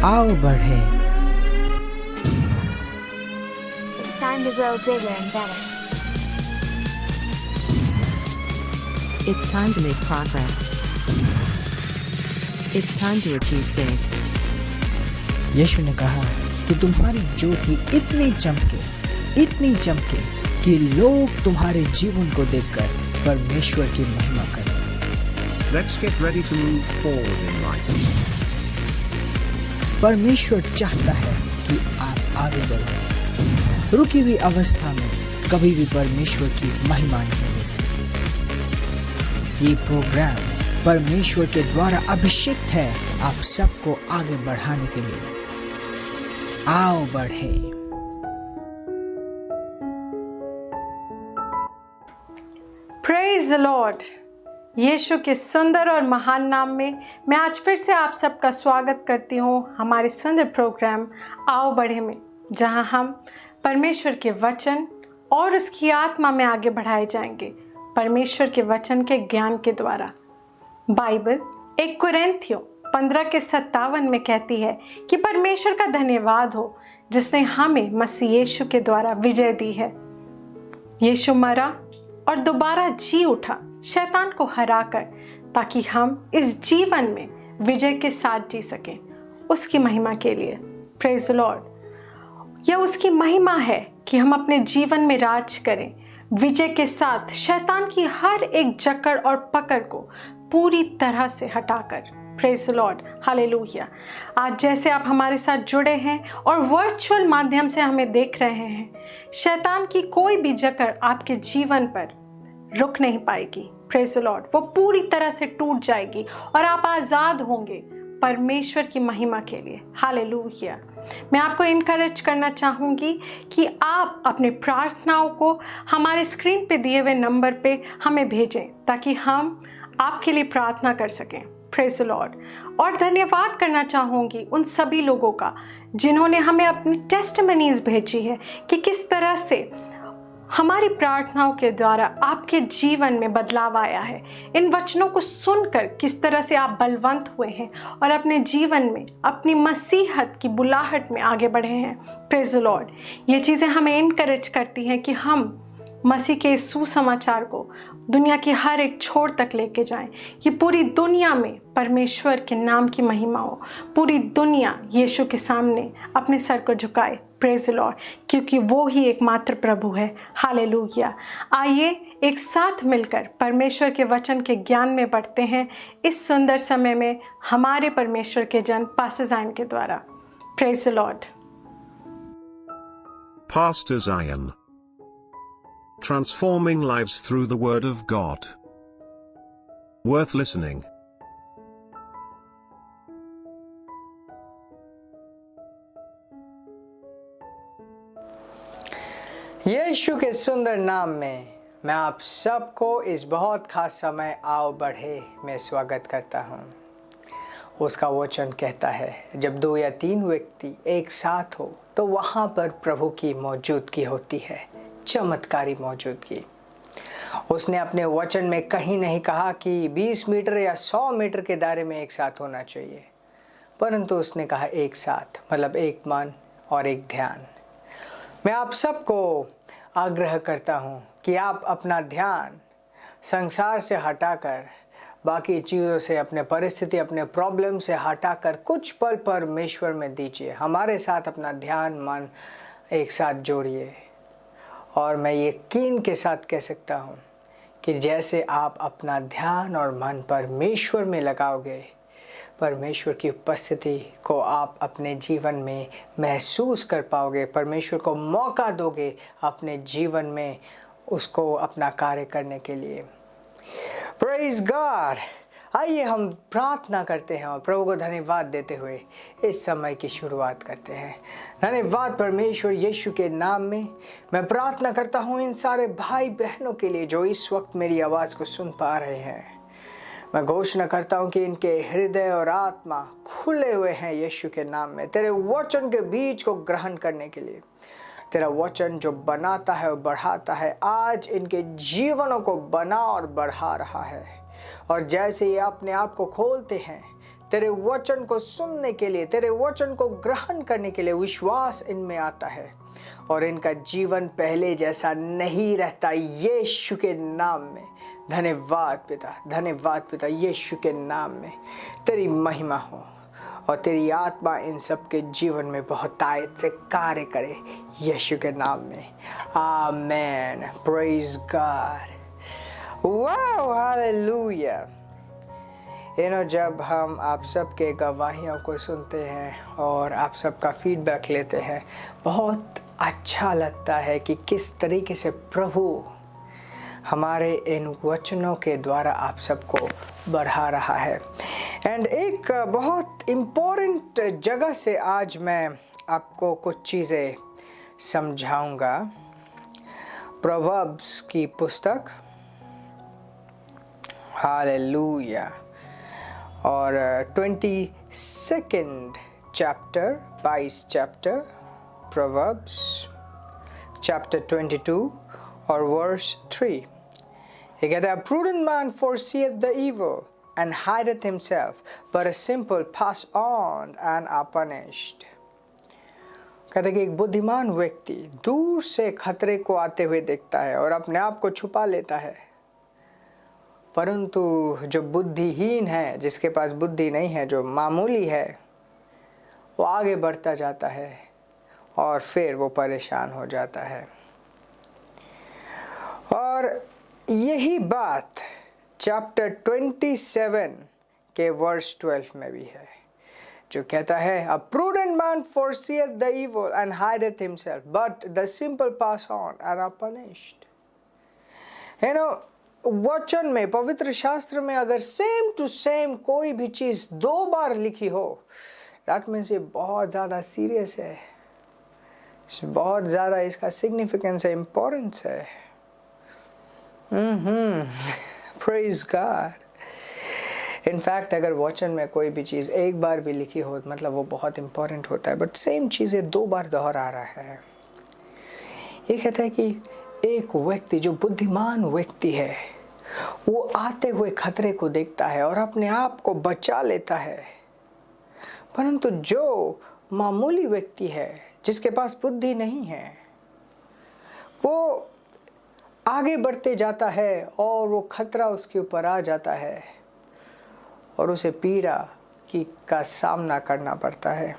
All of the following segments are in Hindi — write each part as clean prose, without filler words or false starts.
आओ बढ़े। It's time to grow bigger and better. It's time to make progress. It's time to achieve big. यीशु ने कहा कि तुम्हारी ज्योति इतनी चमके कि लोग तुम्हारे जीवन को देखकर परमेश्वर की महिमा करें। Let's get ready to move forward in life. परमेश्वर चाहता है कि आप आगे बढ़ो। रुकी हुई अवस्था में कभी भी परमेश्वर की महिमा नहीं होती। ये प्रोग्राम परमेश्वर के द्वारा अभिषिक्त है आप सबको आगे बढ़ाने के लिए। आओ बढ़े। Praise the Lord. यीशु के सुंदर और महान नाम में मैं आज फिर से आप सबका स्वागत करती हूँ हमारे सुंदर प्रोग्राम आओ बढ़े में, जहाँ हम परमेश्वर के वचन और उसकी आत्मा में आगे बढ़ाए जाएंगे परमेश्वर के वचन के ज्ञान के द्वारा। बाइबल 1 कुरिन्थियों 15:57 में कहती है कि परमेश्वर का धन्यवाद हो जिसने हमें मसीह यीशु के द्वारा विजय दी है। यीशु मरा और दोबारा जी उठा शैतान को हराकर, ताकि हम इस जीवन में विजय के साथ जी सकें उसकी महिमा के लिए। Praise the Lord. यह उसकी महिमा है कि हम अपने जीवन में राज करें विजय के साथ, शैतान की हर एक जकड़ और पकड़ को पूरी तरह से हटाकर। Praise the Lord, hallelujah. आज जैसे आप हमारे साथ जुड़े हैं और वर्चुअल माध्यम से हमें देख रहे हैं, शैतान की कोई भी जकड़ आपके जीवन पर रुक नहीं पाएगी। Praise the Lord. वो पूरी तरह से टूट जाएगी और आप आज़ाद होंगे परमेश्वर की महिमा के लिए। हालेलुया। मैं आपको इनकरेज करना चाहूँगी कि आप अपने प्रार्थनाओं को हमारे स्क्रीन पे दिए हुए नंबर पे हमें भेजें, ताकि हम आपके लिए प्रार्थना कर सकें। Praise the Lord. और धन्यवाद करना चाहूँगी उन सभी लोगों का जिन्होंने हमें अपनी टेस्टिमनीज भेजी है कि किस तरह से हमारी प्रार्थनाओं के द्वारा आपके जीवन में बदलाव आया है। इन वचनों को सुनकर किस तरह से आप बलवंत हुए हैं और अपने जीवन में अपनी मसीहत की बुलाहट में आगे बढ़े हैं। Praise the Lord. ये चीज़ें हमें इनकरेज करती हैं कि हम मसीह के सुसमाचार को दुनिया की हर एक छोर तक लेके जाएं। ये पूरी दुनिया में परमेश्वर के नाम की महिमा हो, पूरी दुनिया यीशु के सामने अपने सर को झुकाए। प्रेज द लॉर्ड, क्योंकि वो ही एकमात्र प्रभु है। हालेलुया। आइए एक साथ मिलकर परमेश्वर के वचन के ज्ञान में बढ़ते हैं इस सुंदर समय में हमारे परमेश्वर के जन पास्टर ज़ायन के द्वारा। Praise the Lord. Pastor Zion. Transforming lives through the Word of God. Worth listening. यीशु के सुंदर नाम में मैं आप सबको इस बहुत खास समय आओ बढ़े में स्वागत करता हूँ। उसका वचन कहता है, जब 2 या 3 व्यक्ति एक साथ हो तो वहाँ पर प्रभु की मौजूदगी होती है, चमत्कारी मौजूदगी। उसने अपने वचन में कहीं नहीं कहा कि 20 मीटर या 100 मीटर के दायरे में एक साथ होना चाहिए, परंतु उसने कहा एक साथ, मतलब एक मन और एक ध्यान। मैं आप सबको आग्रह करता हूँ कि आप अपना ध्यान संसार से हटाकर, बाकी चीज़ों से, अपने परिस्थिति, अपने प्रॉब्लम से हटाकर कुछ पल परमेश्वर में दीजिए। हमारे साथ अपना ध्यान मन एक साथ जोड़िए। और मैं यकीन के साथ कह सकता हूँ कि जैसे आप अपना ध्यान और मन परमेश्वर में लगाओगे, परमेश्वर की उपस्थिति को आप अपने जीवन में महसूस कर पाओगे, परमेश्वर को मौका दोगे अपने जीवन में उसको अपना कार्य करने के लिए। Praise God. आइए हम प्रार्थना करते हैं और प्रभु को धन्यवाद देते हुए इस समय की शुरुआत करते हैं। धन्यवाद परमेश्वर, यीशु के नाम में मैं प्रार्थना करता हूँ इन सारे भाई बहनों के लिए जो इस वक्त मेरी आवाज़ को सुन पा रहे हैं। मैं घोषणा करता हूँ कि इनके हृदय और आत्मा खुले हुए हैं यीशु के नाम में, तेरे वचन के बीज को ग्रहण करने के लिए। तेरा वचन जो बनाता है और बढ़ाता है, आज इनके जीवनों को बना और बढ़ा रहा है। और जैसे ये अपने आप को खोलते हैं तेरे वचन को सुनने के लिए, तेरे वचन को ग्रहण करने के लिए विश्वास इनमें आता है और इनका जीवन पहले जैसा नहीं रहता। यीशु के नाम में धन्यवाद पिता, धन्यवाद पिता। यीशु के नाम में तेरी महिमा हो और तेरी आत्मा इन सब के जीवन में बहुतायत से कार्य करे, यीशु के नाम में। Amen. Praise God. Wow, hallelujah. जब हम आप सबके गवाहियों को सुनते हैं और आप सबका फीडबैक लेते हैं, बहुत अच्छा लगता है कि किस तरीके से प्रभु हमारे इन वचनों के द्वारा आप सबको बढ़ा रहा है। एंड एक बहुत इम्पोर्टेंट जगह से आज मैं आपको कुछ चीज़ें समझाऊंगा। प्रोवर्ब्स की पुस्तक, हालेलुया, और 22nd chapter, 22 chapter, proverbs chapter 22 और वर्स 3। ये कहता है, prudent man foreseeth the evil and hideth himself, but a simple pass on and are punished। कहते हैं कि एक बुद्धिमान व्यक्ति दूर से खतरे को आते हुए देखता है और अपने आप को छुपा लेता है, परंतु जो बुद्धिहीन है, जिसके पास बुद्धि नहीं है, जो मामूली है, वो आगे बढ़ता जाता है और फिर वो परेशान हो जाता है। और यही बात चैप्टर 27 के वर्स 12 में भी है, जो कहता है, A prudent man foreseeth the evil and hideth himself, but the simple pass on and are punished। वचन में, पवित्र शास्त्र में अगर सेम टू सेम कोई भी चीज़ 2 बार लिखी हो, दैट मीन्स ये बहुत ज़्यादा सीरियस है, बहुत ज़्यादा इसका सिग्निफिकेंस है, इम्पोर्टेंस है। Praise God. इनफैक्ट अगर वचन में कोई भी चीज़ 1 बार भी लिखी हो, मतलब वो बहुत इम्पोर्टेंट होता है, बट सेम चीज़ें 2 बार दोहरा रहा है। ये कहता है कि एक व्यक्ति जो बुद्धिमान व्यक्ति है, वो आते हुए खतरे को देखता है और अपने आप को बचा लेता है, परंतु जो मामूली व्यक्ति है, जिसके पास बुद्धि नहीं है, वो आगे बढ़ते जाता है और वो खतरा उसके ऊपर आ जाता है और उसे पीड़ा का सामना करना पड़ता है।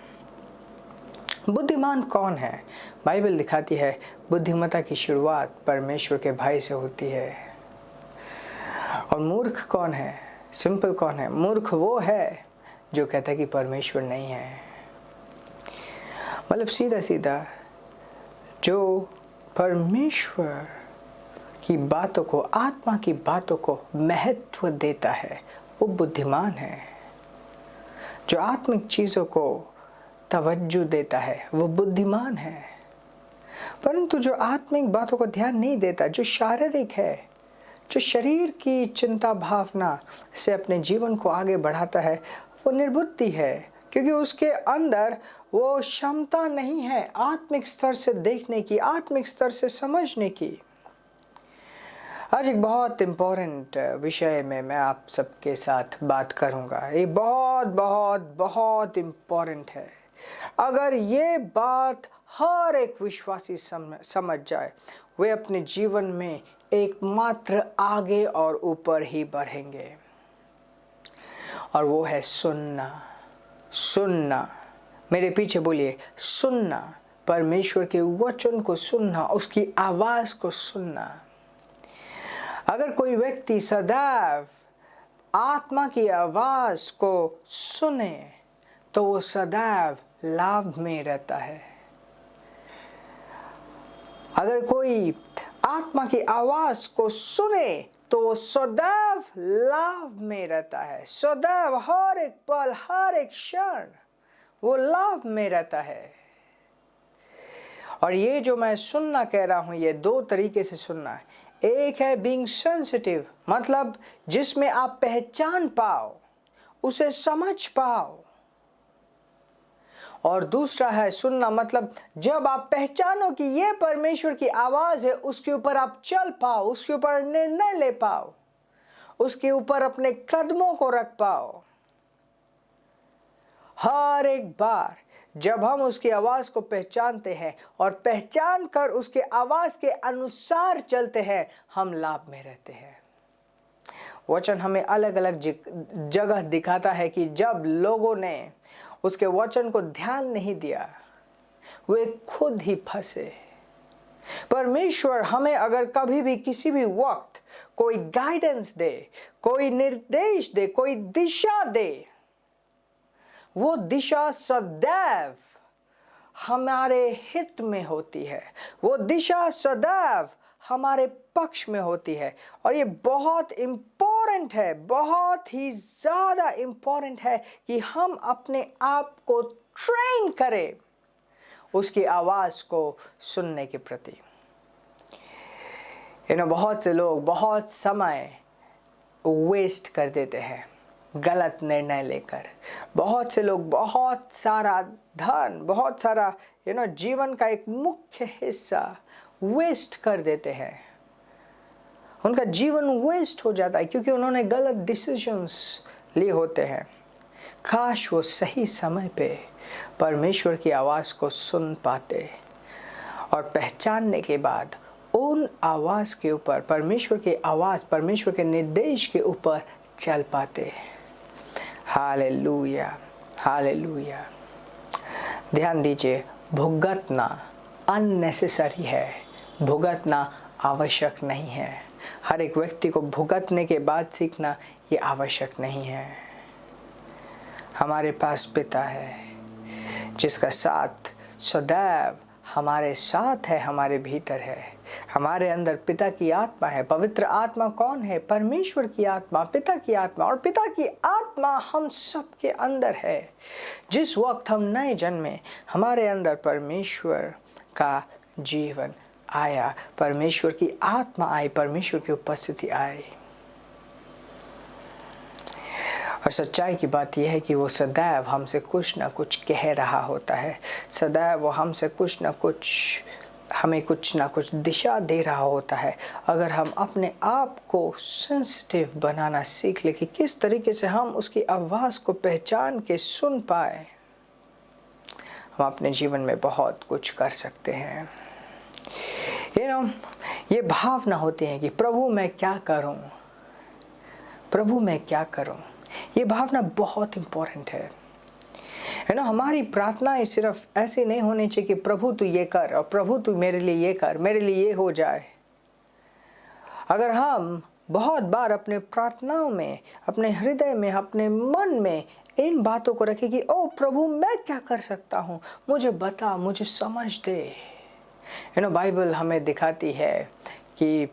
बुद्धिमान कौन है? बाइबल दिखाती है बुद्धिमत्ता की शुरुआत परमेश्वर के भय से होती है। और मूर्ख कौन है? सिंपल कौन है? मूर्ख वो है जो कहता है कि परमेश्वर नहीं है। मतलब सीधा सीधा जो परमेश्वर की बातों को, आत्मा की बातों को महत्व देता है, वो बुद्धिमान है। जो आत्मिक चीज़ों को तवज्जो देता है, वो बुद्धिमान है। परंतु जो आत्मिक बातों को ध्यान नहीं देता, जो शारीरिक है, जो शरीर की चिंता भावना से अपने जीवन को आगे बढ़ाता है, वो निर्बुद्धि है, क्योंकि उसके अंदर वो क्षमता नहीं है आत्मिक स्तर से देखने की, आत्मिक स्तर से समझने की। आज एक बहुत इम्पोर्टेंट विषय में मैं आप सबके साथ बात करूंगा। ये बहुत बहुत बहुत इम्पोर्टेंट है। अगर ये बात हर एक विश्वासी समझ जाए, वे अपने जीवन में एकमात्र आगे और ऊपर ही बढ़ेंगे, और वो है सुनना। सुनना, मेरे पीछे बोलिए, सुनना। परमेश्वर के वचन को सुनना, उसकी आवाज़ को सुनना। अगर कोई व्यक्ति सदैव आत्मा की आवाज़ को सुने तो वो सदैव लाभ में रहता है। अगर कोई आत्मा की आवाज़ को सुने तो वो सदैव लाभ में रहता है। सदैव, हर एक पल, हर एक क्षण वो लाभ में रहता है। और ये जो मैं सुनना कह रहा हूँ, ये 2 तरीके से सुनना है। एक है बीइंग सेंसिटिव, मतलब जिसमें आप पहचान पाओ, उसे समझ पाओ। और दूसरा है सुनना, मतलब जब आप पहचानो कि ये परमेश्वर की आवाज़ है, उसके ऊपर आप चल पाओ, उसके ऊपर निर्णय ले पाओ, उसके ऊपर अपने कदमों को रख पाओ। हर एक बार जब हम उसकी आवाज़ को पहचानते हैं और पहचान कर उसके आवाज़ के अनुसार चलते हैं, हम लाभ में रहते हैं। वचन हमें अलग अलग जगह दिखाता है कि जब लोगों ने उसके वचन को ध्यान नहीं दिया, वे खुद ही फंसे। परमेश्वर हमें अगर कभी भी किसी भी वक्त कोई गाइडेंस दे, कोई निर्देश दे, कोई दिशा दे, वो दिशा सदैव हमारे हित में होती है, वो दिशा सदैव हमारे पक्ष में होती है। और ये बहुत इम्पोर्टेंट है, बहुत ही ज़्यादा इम्पोर्टेंट है कि हम अपने आप को ट्रेन करें उसकी आवाज़ को सुनने के प्रति। बहुत से लोग बहुत समय वेस्ट कर देते हैं गलत निर्णय लेकर। बहुत से लोग बहुत सारा धन, बहुत सारा जीवन का एक मुख्य हिस्सा वेस्ट कर देते हैं। उनका जीवन वेस्ट हो जाता है क्योंकि उन्होंने गलत डिसीजंस लिए होते हैं। काश वो सही समय पे परमेश्वर की आवाज़ को सुन पाते और पहचानने के बाद उन आवाज़ के ऊपर, परमेश्वर की आवाज़, परमेश्वर के निर्देश के ऊपर चल पाते। Hallelujah, hallelujah. ध्यान दीजिए, भुगतना अननेसेसरी है, भुगतना आवश्यक नहीं है। हर एक व्यक्ति को भुगतने के बाद सीखना ये आवश्यक नहीं है। हमारे पास पिता है जिसका साथ सदैव हमारे साथ है, हमारे भीतर है। हमारे अंदर पिता की आत्मा है। पवित्र आत्मा कौन है? परमेश्वर की आत्मा, पिता की आत्मा। और पिता की आत्मा हम सब के अंदर है। जिस वक्त हम नए जन्मे, हमारे अंदर परमेश्वर का जीवन आया, परमेश्वर की आत्मा आई, परमेश्वर की उपस्थिति आई। और सच्चाई की बात यह है कि वो सदैव हमसे कुछ ना कुछ कह रहा होता है। सदैव वो हमसे कुछ ना कुछ दिशा दे रहा होता है। अगर हम अपने आप को सेंसिटिव बनाना सीख ले कि किस तरीके से हम उसकी आवाज़ को पहचान के सुन पाए, हम अपने जीवन में बहुत कुछ कर सकते हैं। ये भावना होती है कि प्रभु मैं क्या करूं, प्रभु मैं क्या करूं। ये भावना बहुत इम्पोर्टेंट है ना। हमारी प्रार्थनाएं सिर्फ ऐसे नहीं होनी चाहिए कि प्रभु तू ये कर और प्रभु तू मेरे लिए ये कर, मेरे लिए ये हो जाए। अगर हम बहुत बार अपने प्रार्थनाओं में, अपने हृदय में, अपने मन में इन बातों को रखें कि ओ प्रभु मैं क्या कर सकता हूँ, मुझे बता, मुझे समझ दे। बाइबल हमें दिखाती है कि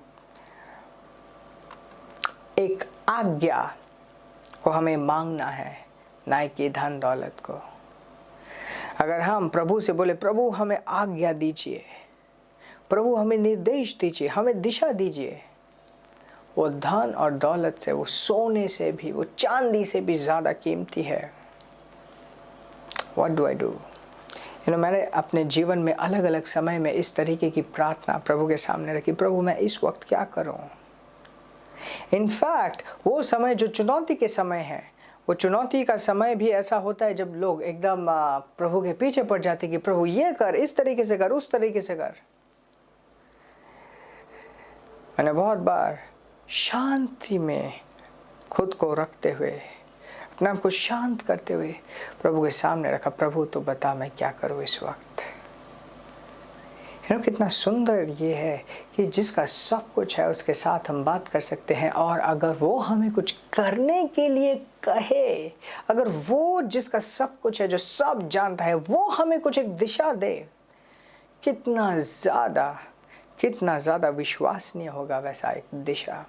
एक आज्ञा को हमें मांगना है, ना कि धन दौलत को। अगर हम प्रभु से बोले प्रभु हमें आज्ञा दीजिए, प्रभु हमें निर्देश दीजिए, हमें दिशा दीजिए, वो धन और दौलत से, वो सोने से भी, वो चांदी से भी ज़्यादा कीमती है। What do I do? मैंने अपने जीवन में अलग अलग समय में इस तरीके की प्रार्थना प्रभु के सामने रखी, प्रभु मैं इस वक्त क्या करूं। इनफैक्ट वो समय जो चुनौती के समय है, वो चुनौती का समय भी ऐसा होता है जब लोग एकदम प्रभु के पीछे पड़ जाते कि प्रभु ये कर, इस तरीके से कर, उस तरीके से कर। मैंने बहुत बार शांति में खुद को रखते हुए, अपने आप को शांत करते हुए प्रभु के सामने रखा, प्रभु तो बता मैं क्या करूँ इस वक्त। कितना सुंदर ये है कि जिसका सब कुछ है उसके साथ हम बात कर सकते हैं। और अगर वो हमें कुछ करने के लिए कहे, अगर वो जिसका सब कुछ है, जो सब जानता है, वो हमें कुछ एक दिशा दे, कितना ज़्यादा विश्वसनीय होगा वैसा एक दिशा।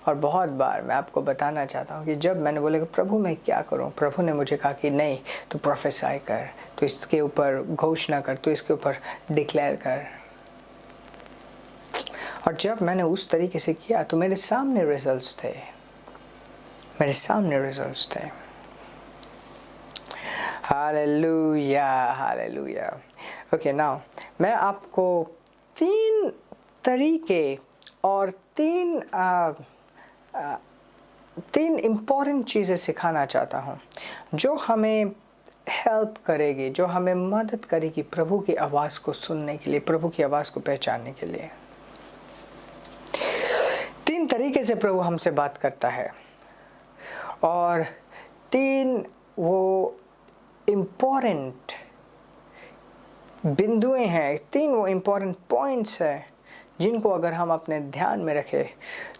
और बहुत बार मैं आपको बताना चाहता हूँ कि जब मैंने बोला कि प्रभु मैं क्या करूँ, प्रभु ने मुझे कहा कि नहीं तो प्रोफेसाई कर, तो इसके ऊपर घोषणा कर, तो इसके ऊपर डिक्लेयर कर। और जब मैंने उस तरीके से किया तो मेरे सामने रिजल्ट्स थे, मेरे सामने रिजल्ट्स थे। Hallelujah, hallelujah. ओके, नाउ मैं आपको 3 तरीके और 3 इम्पॉर्टेंट चीज़ें सिखाना चाहता हूँ जो हमें हेल्प करेगी, जो हमें मदद करेगी प्रभु की आवाज़ को सुनने के लिए, प्रभु की आवाज़ को पहचानने के लिए। 3 तरीके से प्रभु हमसे बात करता है और 3 वो इम्पोर्टेंट बिंदुएं हैं, 3 वो इम्पोर्टेंट पॉइंट्स हैं जिनको अगर हम अपने ध्यान में रखें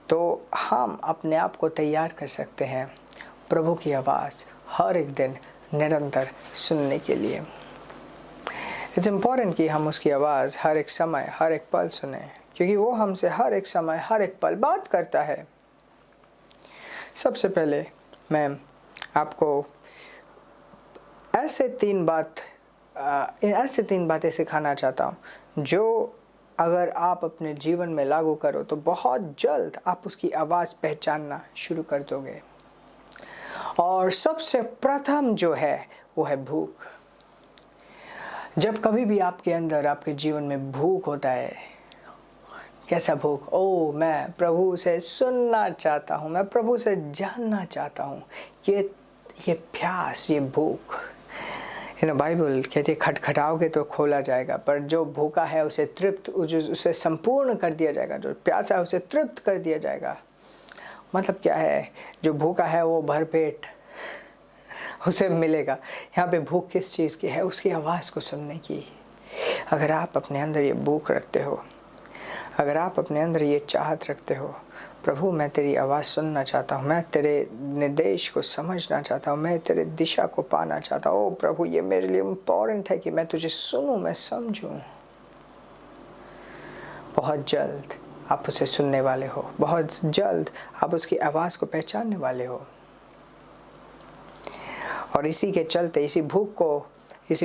तो हम अपने आप को तैयार कर सकते हैं प्रभु की आवाज़ हर एक दिन निरंतर सुनने के लिए। इट्स इम्पॉर्टेंट कि हम उसकी आवाज़ हर एक समय हर एक पल सुने, क्योंकि वो हमसे हर एक समय हर एक पल बात करता है। सबसे पहले मैं आपको ऐसे 3 बातें सिखाना चाहता हूँ जो अगर आप अपने जीवन में लागू करो तो बहुत जल्द आप उसकी आवाज़ पहचानना शुरू कर दोगे। और सबसे प्रथम जो है वो है भूख। जब कभी भी आपके अंदर आपके जीवन में भूख होता है, कैसा भूख? ओ, मैं प्रभु से सुनना चाहता हूँ, मैं प्रभु से जानना चाहता हूँ, ये प्यास, ये भूख। बाइबल कहती है खटखटाओगे तो खोला जाएगा, पर जो भूखा है उसे तृप्त, उसे संपूर्ण कर दिया जाएगा, जो प्यासा है उसे तृप्त कर दिया जाएगा। मतलब क्या है? जो भूखा है वो भरपेट उसे मिलेगा। यहाँ पे भूख किस चीज़ की है? उसकी आवाज़ को सुनने की। अगर आप अपने अंदर ये भूख रखते हो, अगर आप अपने अंदर ये चाहत रखते हो, प्रभु मैं तेरी आवाज़ सुनना चाहता हूँ, मैं तेरे निर्देश को समझना चाहता हूँ, मैं तेरे दिशा को पाना चाहता हूँ, ओ प्रभु ये मेरे लिए इम्पोर्टेंट है कि मैं तुझे सुनूँ, मैं समझूँ, बहुत जल्द आप उसे सुनने वाले हो, बहुत जल्द आप उसकी आवाज़ को पहचानने वाले हो। और इसी के चलते इसी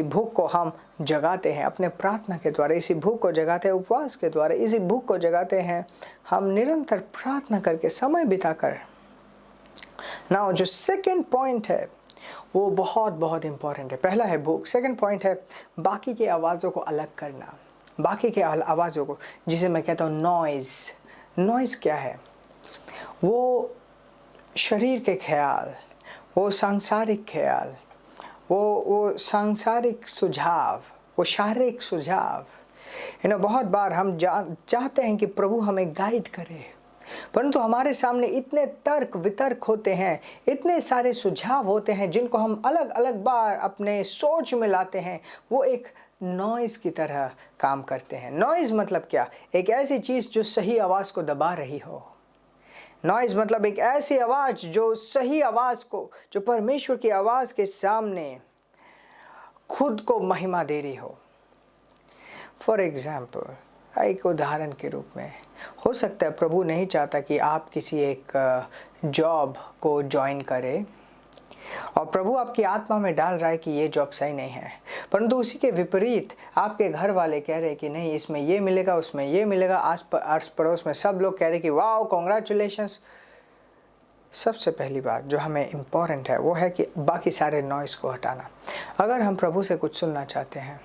भूख को हम जगाते हैं अपने प्रार्थना के द्वारा, इसी भूख को जगाते हैं उपवास के द्वारा, इसी भूख को जगाते हैं हम निरंतर प्रार्थना करके, समय बिताकर। ना जो सेकंड पॉइंट है वो बहुत बहुत इम्पोर्टेंट है। पहला है भूख, सेकंड पॉइंट है बाकी की आवाज़ों को अलग करना, बाकी के आवाज़ों को, जिसे मैं कहता हूँ नॉइज़ क्या है? वो शरीर के ख्याल, वो सांसारिक ख्याल, वो सांसारिक सुझाव, वो शारीरिक सुझाव। बहुत बार हम चाहते हैं कि प्रभु हमें गाइड करे, परंतु हमारे सामने इतने तर्क वितर्क होते हैं, इतने सारे सुझाव होते हैं जिनको हम अलग अलग बार अपने सोच में लाते हैं। वो एक नॉइज़ की तरह काम करते हैं। नॉइज़ मतलब क्या? एक ऐसी चीज़ जो सही आवाज़ को दबा रही हो। नॉइज़ मतलब एक ऐसी आवाज़ जो सही आवाज़ को, जो परमेश्वर की आवाज़ के सामने खुद को महिमा दे रही हो। फॉर एग्ज़ाम्पल, एक उदाहरण के रूप में हो सकता है प्रभु नहीं चाहता कि आप किसी एक जॉब को ज्वाइन करें और प्रभु आपकी आत्मा में डाल रहा है कि ये जॉब सही नहीं है, परंतु उसी के विपरीत आपके घर वाले कह रहे हैं कि नहीं, इसमें ये मिलेगा, उसमें ये मिलेगा, आस पड़ोस में सब लोग कह रहे हैं कि वाह कॉन्ग्रेचुलेशंस। सबसे पहली बात जो हमें इम्पोर्टेंट है वो है कि बाकी सारे नॉइज़ को हटाना। अगर हम प्रभु से कुछ सुनना चाहते हैं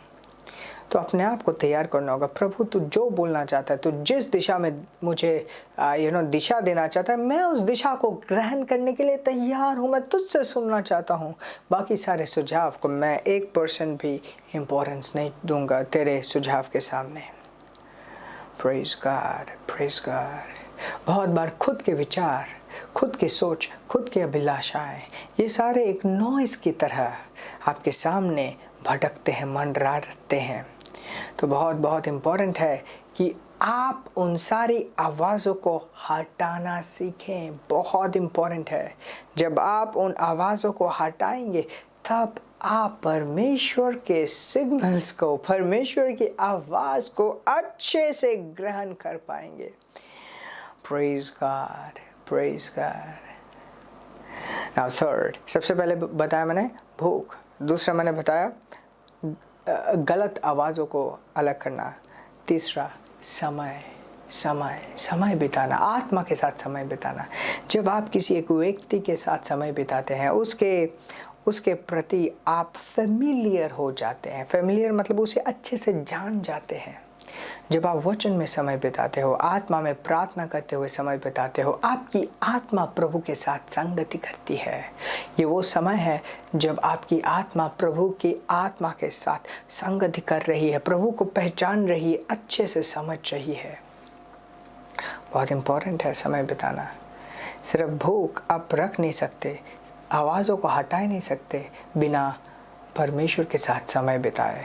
तो अपने आप को तैयार करना होगा। प्रभु तू जो बोलना चाहता है, तू जिस दिशा में मुझे दिशा देना चाहता है, मैं उस दिशा को ग्रहण करने के लिए तैयार हूँ, मैं तुझसे सुनना चाहता हूँ। बाकी सारे सुझाव को मैं 1% भी इम्पोर्टेंस नहीं दूंगा तेरे सुझाव के सामने। Praise God, praise God. बहुत बार खुद के विचार, खुद की सोच, खुद की अभिलाषाएं, ये सारे एक नॉइज़ की तरह आपके सामने भटकते हैं, मंडराते हैं। तो बहुत बहुत इम्पोर्टेंट है कि आप उन सारी आवाज़ों को हटाना सीखें। बहुत इम्पोर्टेंट है। जब आप उन आवाज़ों को हटाएंगे तब आप परमेश्वर के सिग्नल्स को, परमेश्वर की आवाज़ को अच्छे से ग्रहण कर पाएंगे। Praise God, praise God. Now third, सबसे पहले बताया मैंने भूख, दूसरा मैंने बताया गलत आवाज़ों को अलग करना, तीसरा समय बिताना, आत्मा के साथ समय बिताना। जब आप किसी एक व्यक्ति के साथ समय बिताते हैं, उसके प्रति आप फेमिलियर हो जाते हैं। फेमिलियर मतलब उसे अच्छे से जान जाते हैं। जब आप वचन में समय बिताते हो, आत्मा में प्रार्थना करते हुए समय बिताते हो, आपकी आत्मा प्रभु के साथ संगति करती है। ये वो समय है जब आपकी आत्मा प्रभु की आत्मा के साथ संगति कर रही है, प्रभु को पहचान रही है, अच्छे से समझ रही है। बहुत इम्पोर्टेंट है समय बिताना। सिर्फ भूख आप रख नहीं सकते, आवाज़ों को हटा नहीं सकते बिना परमेश्वर के साथ समय बिताए।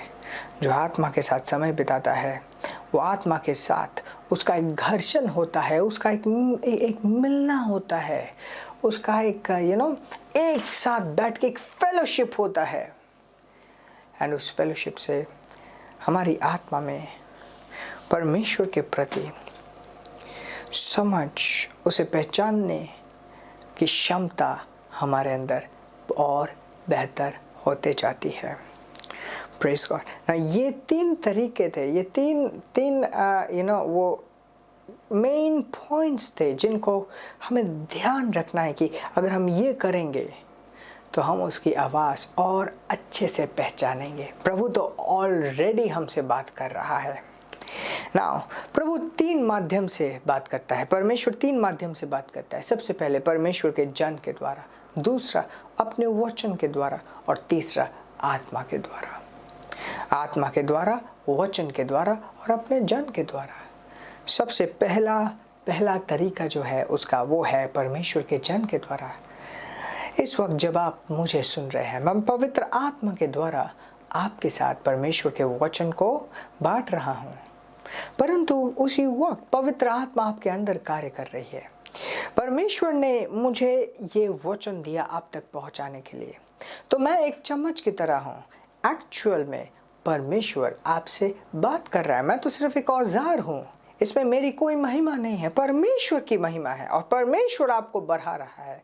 जो आत्मा के साथ समय बिताता है वो आत्मा के साथ उसका एक घर्षण होता है, उसका एक मिलना होता है, उसका एक एक साथ बैठ के एक फेलोशिप होता है। एंड उस फेलोशिप से हमारी आत्मा में परमेश्वर के प्रति समझ, उसे पहचानने की क्षमता हमारे अंदर और बेहतर होते जाती है। Praise God. ना ये 3 तरीके थे, ये तीन वो मेन पॉइंट्स थे जिनको हमें ध्यान रखना है कि अगर हम ये करेंगे तो हम उसकी आवाज़ और अच्छे से पहचानेंगे। प्रभु तो ऑलरेडी हमसे बात कर रहा है। नाउ प्रभु 3 माध्यम से बात करता है, परमेश्वर 3 माध्यम से बात करता है। सबसे पहले परमेश्वर के जन के द्वारा, दूसरा अपने वचन के द्वारा और तीसरा आत्मा के द्वारा। आत्मा के द्वारा, वचन के द्वारा और अपने जन के द्वारा। सबसे पहला तरीका जो है उसका वो है परमेश्वर के जन के द्वारा। इस वक्त जब आप मुझे सुन रहे हैं, मैं पवित्र आत्मा के द्वारा आपके साथ परमेश्वर के वचन को बांट रहा हूँ, परंतु उसी वक्त पवित्र आत्मा आपके अंदर कार्य कर रही है। परमेश्वर ने मुझे ये वचन दिया आप तक पहुंचाने के लिए, तो मैं एक चम्मच की तरह हूँ। एक्चुअल में परमेश्वर आपसे बात कर रहा है, मैं तो सिर्फ एक औजार हूँ। इसमें मेरी कोई महिमा नहीं है, परमेश्वर की महिमा है और परमेश्वर आपको बढ़ा रहा है।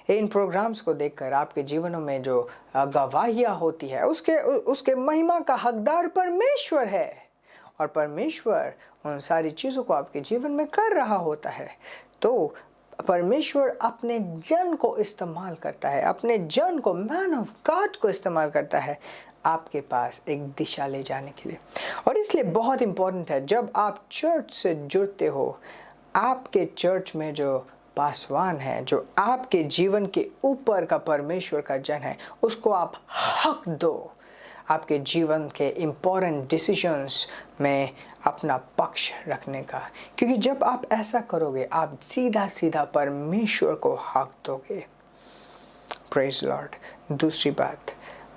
इन प्रोग्राम्स को देखकर आपके जीवनों में जो गवाहियाँ होती है उसके महिमा का हकदार परमेश्वर है और परमेश्वर उन सारी चीज़ों को आपके जीवन में कर रहा होता है। तो परमेश्वर अपने जन को इस्तेमाल करता है, अपने जन को, मैन ऑफ गॉड को इस्तेमाल करता है आपके पास एक दिशा ले जाने के लिए। और इसलिए बहुत इम्पोर्टेंट है जब आप चर्च से जुड़ते हो, आपके चर्च में जो पासवान है, जो आपके जीवन के ऊपर का परमेश्वर का जन है, उसको आप हक दो आपके जीवन के इम्पोर्टेंट डिसीजंस में अपना पक्ष रखने का, क्योंकि जब आप ऐसा करोगे आप सीधा परमेश्वर को हक दोगे। Praise Lord. दूसरी बात,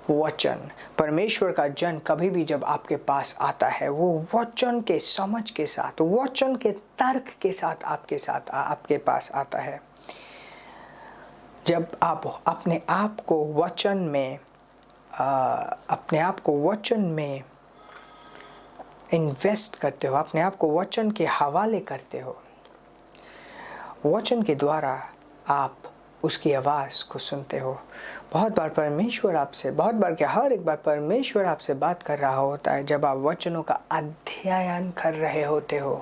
वचन। परमेश्वर का जन कभी भी जब आपके पास आता है वो वचन के समझ के साथ, वचन के तर्क के साथ आपके पास आता है। जब आप अपने आप को वचन में इन्वेस्ट करते हो, अपने आप को वचन के हवाले करते हो, वचन के द्वारा आप उसकी आवाज़ को सुनते हो। बहुत बार परमेश्वर आपसे, बहुत बार क्या, हर एक बार परमेश्वर आपसे बात कर रहा होता है जब आप वचनों का अध्ययन कर रहे होते हो।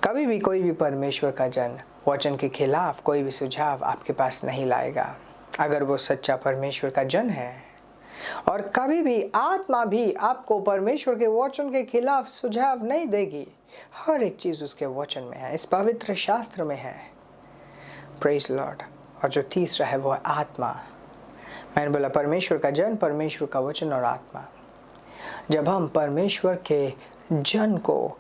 कभी भी कोई भी परमेश्वर का जन वचन के खिलाफ कोई भी सुझाव आपके पास नहीं लाएगा अगर वो सच्चा परमेश्वर का जन है। और कभी भी आत्मा भी आपको परमेश्वर के वचन के खिलाफ सुझाव नहीं देगी। हर एक चीज़ उसके वचन में है, इस पवित्र शास्त्र में है। Praise Lord. और जो तीसरा है वो है आत्मा। मैंने बोला परमेश्वर का जन, परमेश्वर का वचन और आत्मा। जब हम परमेश्वर के जन को,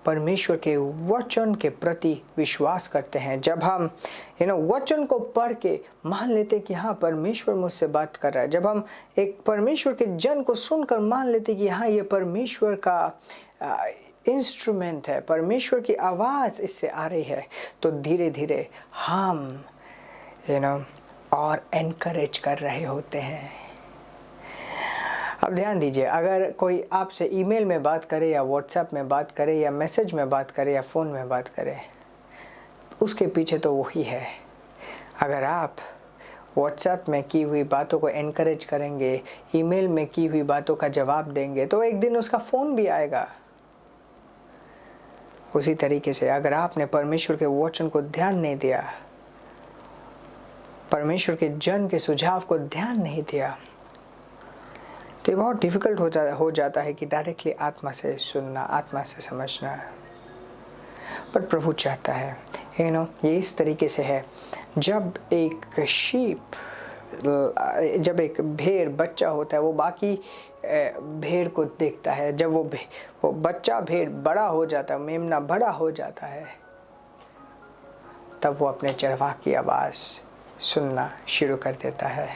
परमेश्वर के वचन के प्रति विश्वास करते हैं, जब हम वचन को पढ़ के मान लेते कि हाँ परमेश्वर मुझसे बात कर रहा है, जब हम एक परमेश्वर के जन को सुनकर मान लेते कि हाँ ये परमेश्वर का इंस्ट्रूमेंट है, परमेश्वर की आवाज़ इससे आ रही है, तो धीरे धीरे हम और एनकरेज कर रहे होते हैं। अब ध्यान दीजिए, अगर कोई आपसे ईमेल में बात करे या व्हाट्सएप में बात करे या मैसेज में बात करे या फ़ोन में बात करे, उसके पीछे तो वही है। अगर आप व्हाट्सएप में की हुई बातों को एनकरेज करेंगे, ईमेल में की हुई बातों का जवाब देंगे, तो एक दिन उसका फ़ोन भी आएगा। उसी तरीके से अगर आपने परमेश्वर के वचन को ध्यान नहीं दिया, परमेश्वर के जन के सुझाव को ध्यान नहीं दिया, तो ये बहुत डिफ़िकल्ट हो जाता है कि डायरेक्टली आत्मा से सुनना, आत्मा से समझना। पर प्रभु चाहता है, ये इस तरीके से है, जब एक भेड़ बच्चा होता है, वो बाकी भेड़ को देखता है। जब वो बच्चा भेड़ बड़ा हो जाता है, मेमना बड़ा हो जाता है, तब वो अपने चरवाह की आवाज़ सुनना शुरू कर देता है।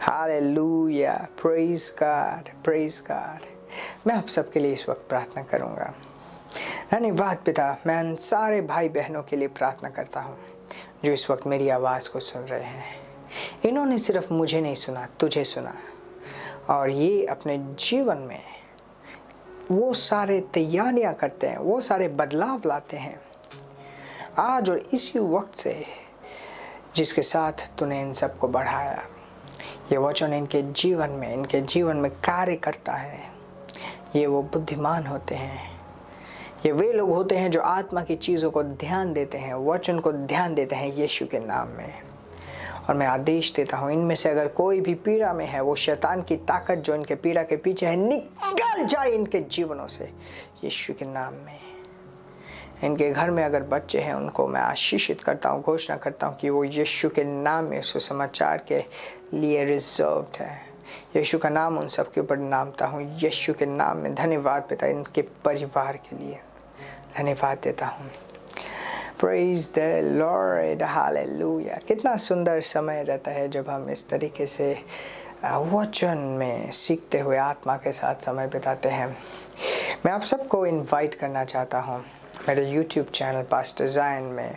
Hallelujah, praise God, praise God. मैं आप सबके लिए इस वक्त प्रार्थना करूँगा। धन्यवाद पिता, मैं उन सारे भाई बहनों के लिए प्रार्थना करता हूँ जो इस वक्त मेरी आवाज़ को सुन रहे हैं। इन्होंने सिर्फ मुझे नहीं सुना, तुझे सुना, और ये अपने जीवन में वो सारे तैयारियां करते हैं, वो सारे बदलाव लाते हैं आज और इसी वक्त से जिसके साथ तूने इन सबको बढ़ाया। ये वचन इनके जीवन में कार्य करता है। ये वो बुद्धिमान होते हैं, ये वे लोग होते हैं जो आत्मा की चीज़ों को ध्यान देते हैं, वचन को ध्यान देते हैं यीशु के नाम में। और मैं आदेश देता हूँ, इनमें से अगर कोई भी पीड़ा में है, वो शैतान की ताकत जो इनके पीड़ा के पीछे है, निकल जाए इनके जीवनों से यीशु के नाम में। इनके घर में अगर बच्चे हैं, उनको मैं आशीषित करता हूँ, घोषणा करता हूँ कि वो यीशु के नाम में सुसमाचार के लिए रिजर्व्ड है। यीशु का नाम उन सब के ऊपर नामता हूँ यीशु के नाम में। धन्यवाद पिता, इनके परिवार के लिए धन्यवाद देता हूँ। Praise the Lord, hallelujah. कितना सुंदर समय रहता है जब हम इस तरीके से वचन में सीखते हुए आत्मा के साथ समय बिताते हैं। मैं आप सबको इनवाइट करना चाहता हूँ मेरे YouTube चैनल पास्टर ज़ायन में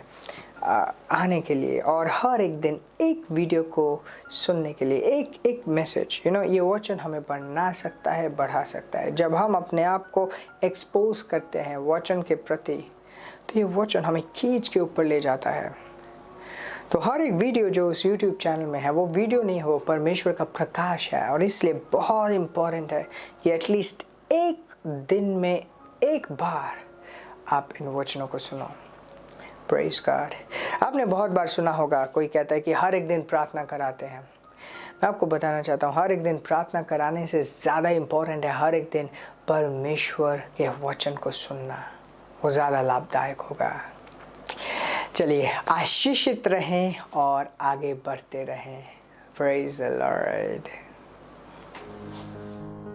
आने के लिए, और हर एक दिन एक वीडियो को सुनने के लिए, एक मैसेज। ये वचन हमें बढ़ा सकता है, बढ़ा सकता है। जब हम अपने आप को एक्सपोज करते हैं वचन के प्रति, तो ये वचन हमें खींच के ऊपर ले जाता है। तो हर एक वीडियो जो उस YouTube चैनल में है, वो वीडियो नहीं हो, परमेश्वर का प्रकाश है। और इसलिए बहुत इम्पॉर्टेंट है कि एटलीस्ट एक दिन में एक बार आप इन वचनों को सुनो। Praise God. आपने बहुत बार सुना होगा, कोई कहता है कि हर एक दिन प्रार्थना कराते हैं। मैं आपको बताना चाहता हूँ, हर एक दिन प्रार्थना कराने से ज़्यादा इम्पोर्टेंट है हर एक दिन परमेश्वर के वचन को सुनना। वो ज़्यादा लाभदायक होगा। चलिए, आशीषित रहें और आगे बढ़ते रहें। Praise the Lord.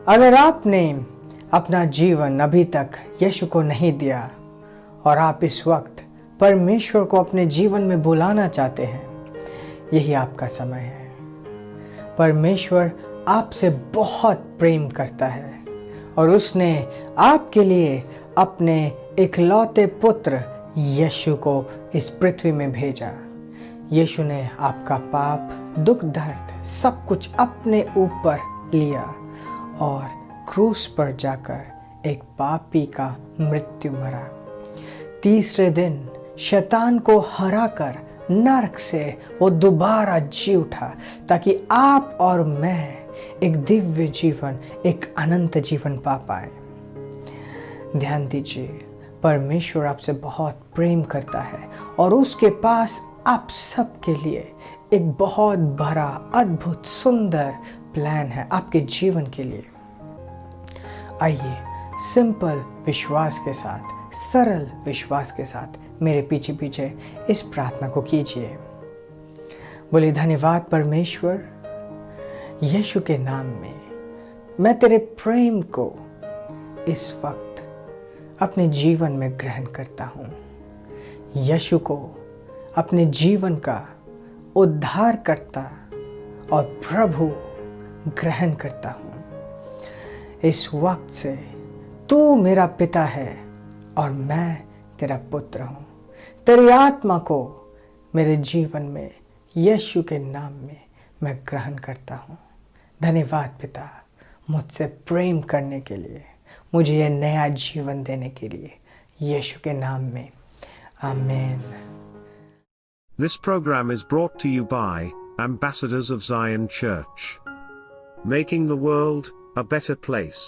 अगर आपने अपना जीवन अभी तक यीशु को नहीं दिया और आप इस वक्त परमेश्वर को अपने जीवन में बुलाना चाहते हैं, यही आपका समय है। परमेश्वर आपसे बहुत प्रेम करता है और उसने आपके लिए अपने इकलौते पुत्र यीशु को इस पृथ्वी में भेजा। यीशु ने आपका पाप, दुख, दर्द सब कुछ अपने ऊपर लिया और क्रूस पर जाकर एक पापी का मृत्यु मरा। तीसरे दिन शैतान को हराकर नरक से वो दोबारा जी उठा, ताकि आप और मैं एक दिव्य जीवन, एक अनंत जीवन पा पाए। ध्यान दीजिए, परमेश्वर आपसे बहुत प्रेम करता है और उसके पास आप सबके लिए एक बहुत बड़ा, अद्भुत, सुंदर प्लान है आपके जीवन के लिए। आइए, सिंपल विश्वास के साथ, सरल विश्वास के साथ मेरे पीछे पीछे इस प्रार्थना को कीजिए। बोलिए, धन्यवाद परमेश्वर, यीशु के नाम में मैं तेरे प्रेम को इस वक्त अपने जीवन में ग्रहण करता हूँ। यीशु को अपने जीवन का उद्धारकर्ता और प्रभु ग्रहण करता हूँ। इस वक्त से तू मेरा पिता है और मैं तेरा पुत्र हूँ। तेरी आत्मा को मेरे जीवन में यीशु के नाम में मैं ग्रहण करता हूँ। धन्यवाद पिता, मुझसे प्रेम करने के लिए, मुझे यह नया जीवन देने के लिए, यीशु के नाम में, आमीन। This program is brought to you by Ambassadors of Zion Church, making the world a better place.